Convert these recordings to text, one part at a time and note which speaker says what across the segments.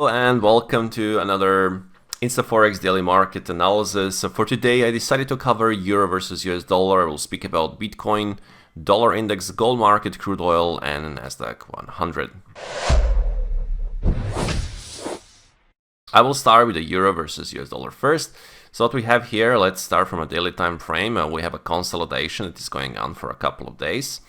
Speaker 1: And welcome to another InstaForex daily market analysis. So for today, I decided to cover Euro versus US dollar. We'll speak about Bitcoin, dollar index, gold market, crude oil, and NASDAQ 100. I will start with the Euro versus US dollar first. So what we have here, let's start from a daily time frame. We have a consolidation that is going on for a couple of days.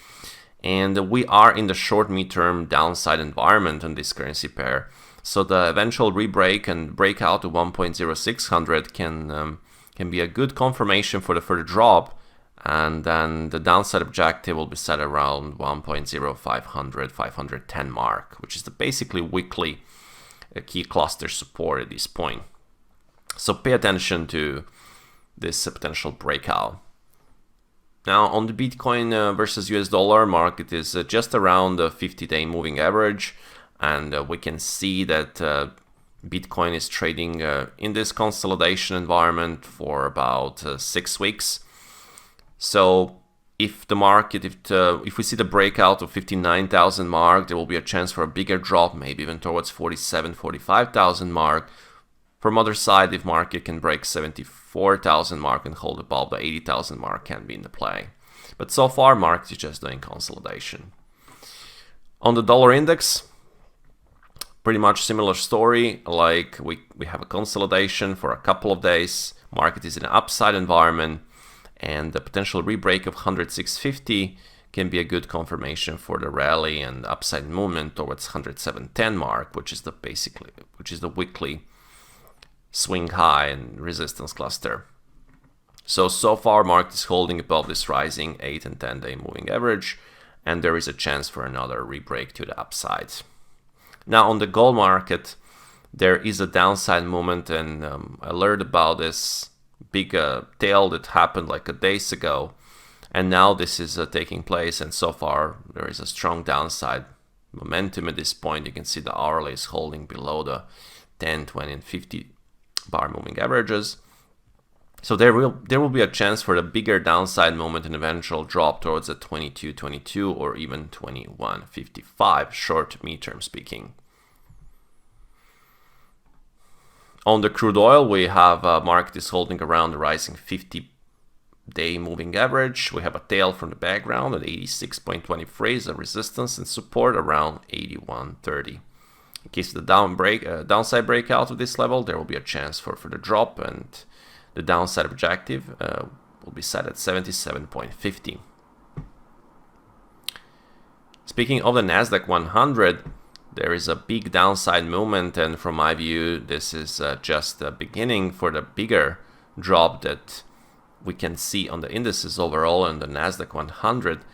Speaker 1: And we are in the short midterm downside environment on this currency pair. So the eventual rebreak and breakout to 1.0600 can be a good confirmation for the further drop, and then the downside objective will be set around 1.0500, 510 mark, which is the basically weekly key cluster support at this point. So pay attention to this potential breakout. Now on the Bitcoin versus US dollar market is just around the 50-day moving average. And we can see that Bitcoin is trading in this consolidation environment for about 6 weeks. So if the market, if we see the breakout of 59,000 mark, there will be a chance for a bigger drop, maybe even towards 47, 45,000 mark. From other side, if market can break 74,000 mark and hold above the 80,000 mark, can be in the play. But so far, market is just doing consolidation. On the dollar index, pretty much similar story. Like we have a consolidation for a couple of days. Market is in an upside environment, and the potential rebreak of 106.50 can be a good confirmation for the rally and upside movement towards 107.10 mark, which is the weekly swing high and resistance cluster. So far market is holding above this rising 8 and 10 day moving average, and there is a chance for another rebreak to the upside. Now on the gold market, there is a downside movement, and I learned about this big tail that happened like a days ago, and now this is taking place, and so far there is a strong downside momentum at this point. You can see the hourly is holding below the 10, 20, and 50 bar moving averages. So there will be a chance for the bigger downside moment and eventual drop towards a 22.22 or even 21.55, short midterm speaking. On the crude oil, we have market is holding around the rising 50-day moving average. We have a tail from the background at 86.23 is a resistance and support around 81.30. In case of the downside breakout of this level, there will be a chance for the drop, and the downside objective will be set at 77.50. Speaking of the NASDAQ 100, there is a big downside movement, and from my view, this is just the beginning for the bigger drop that we can see on the indices overall and the NASDAQ 100.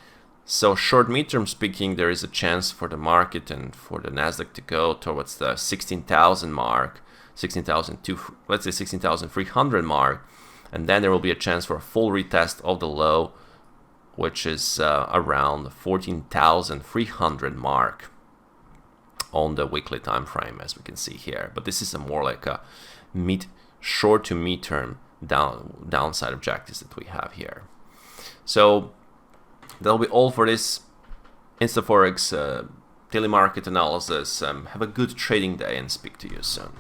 Speaker 1: So short midterm speaking, there is a chance for the market and for the NASDAQ to go towards the 16,000 mark, 16,200, let's say 16,300 mark, and then there will be a chance for a full retest of the low, which is around 14,300 mark on the weekly time frame, as we can see here. But this is a more like a short to midterm downside objectives that we have here. So that'll be all for this InstaForex daily market analysis. Have a good trading day and speak to you soon.